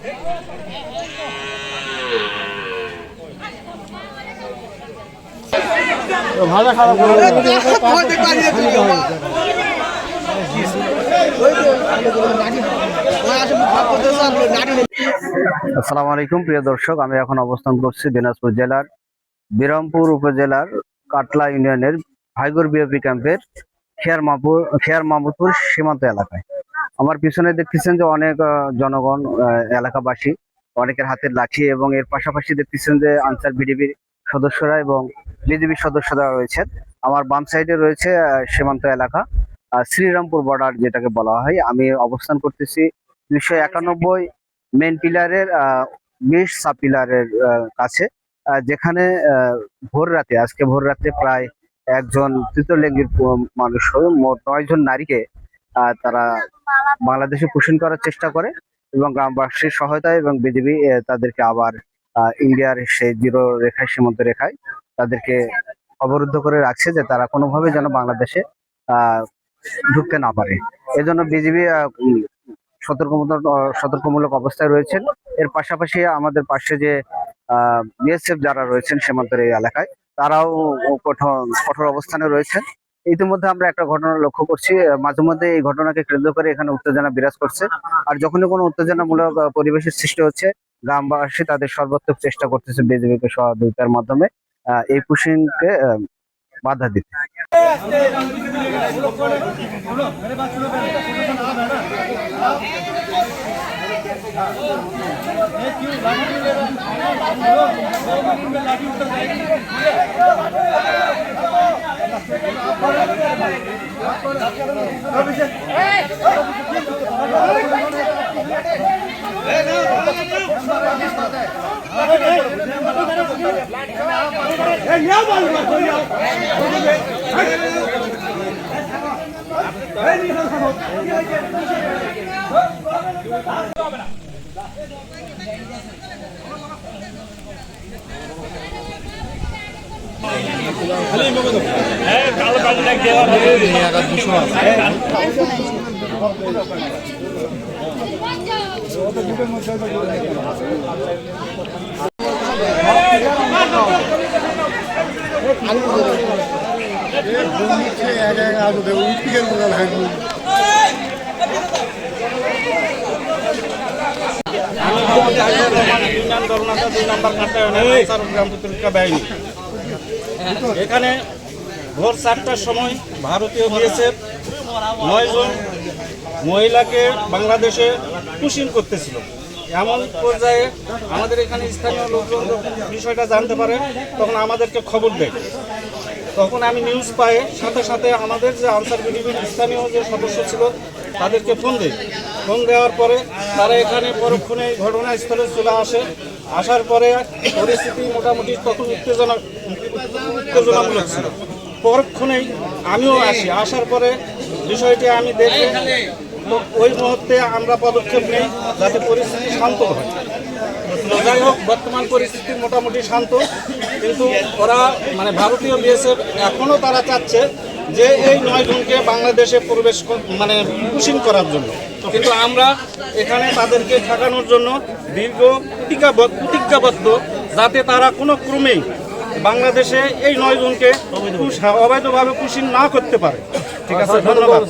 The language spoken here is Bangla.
আসসালামু আলাইকুম প্রিয় দর্শক, আমি এখন অবস্থান করছি দিনাজপুর জেলার বিরামপুর উপজেলার কাটলা ইউনিয়নের ভাইগর বিওপি ক্যাম্পের খেয়ার মাহমুদপুর সীমান্ত এলাকায়। আমার পিছনে দেখতেছেন যে অনেক জনগণ, এলাকাবাসী, অনেকের হাতের লাঠি, এবং এর পাশাপাশি দেখতেছেন যে আনসার বিডিবির সদস্যরা এবং বিজিবির সদস্যরা রয়েছেন। আমার বাম সাইডে রয়েছে সীমান্ত এলাকা, শ্রীরামপুর বর্ডার যেটাকে বলা হয়। আমি অবস্থান করতেছি 291 মেন পিলারের 20 সাব পিলারের কাছে, যেখানে আজকে ভোর রাতে প্রায় একজন তৃতীয় লিঙ্গের মানুষ, মোট 9 জন নারীকে তারা বাংলাদেশে পুষিন করার চেষ্টা করে, এবং গ্রামবাসীর সহায়তায় এবং বিজিবি তাদেরকে আবার ইন্ডিয়ার সেই জিরো রেখায়, সীমান্ত রেখায় তাদেরকে অবরুদ্ধ করে রাখছে, যে তারা কোনোভাবে যেন বাংলাদেশে ঢুকতে না পারে। এজন্য বিজিবি সতর্কমূলক অবস্থায় রয়েছেন। এর পাশাপাশি আমাদের পাশে যে বিএসএফ যারা রয়েছেন সীমান্তের এই এলাকায়, তারাও কঠোর অবস্থানে রয়েছেন। ইতিমধ্যে আমরা একটা ঘটনা লক্ষ্য করছি, মাঝে মধ্যে এই ঘটনাকে কেন্দ্র করে এখানে উত্তেজনা বিরাজ করছে। আর যখনই কোনো উত্তেজনামূলক পরিবেশের সৃষ্টি হচ্ছে, গ্রামবাসী তাদের সর্বাত্মক চেষ্টা করতেছে বিজেপিকে সহযোগিতার মাধ্যমে এই পুশিংকে বাধা দিতে। এখানে ভোর 4টার সময় ভারতীয় বিএসএফ 9 জন মহিলাকে বাংলাদেশে পুশিং করতেছিল। এমন পর্যায়ে আমাদের এখানে স্থানীয় লোকজন বিষয়টা জানতে পারে, তখন আমাদেরকে খবর দেয়। তখন আমি নিউজ পাই, সাথে সাথে আমাদের যে আনসার বিডিবির স্থানীয় যে সদস্য ছিল তাদেরকে ফোন দিই। ফোন দেওয়ার পরে তারা এখানে পরক্ষণে ঘটনাস্থলে চলে আসে। আসার পরে পরিস্থিতি মোটামুটি তখন উত্তেজনামূলক ছিল। পরক্ষণেই আমিও আসি। আসার পরে বিষয়টি আমি দেখে ওই মুহূর্তে আমরা পদক্ষেপ নিই যাতে পরিস্থিতি শান্ত হয়। যাই হোক, বর্তমান পরিস্থিতি মোটামুটি শান্ত, কিন্তু ওরা ভারতীয় বিএসএফ এখনও তারা চাচ্ছে যে এই 9 জনকে বাংলাদেশে প্রবেশ পুশিং করার জন্য। কিন্তু আমরা এখানে তাদেরকে ঠেকানোর জন্য দীর্ঘ প্রতিজ্ঞাবদ্ধ, যাতে তারা কোনো ক্রমেই বাংলাদেশে এই 9 জনকে অবৈধভাবে পুশিং না করতে পারে। ঠিক আছে, ধন্যবাদ।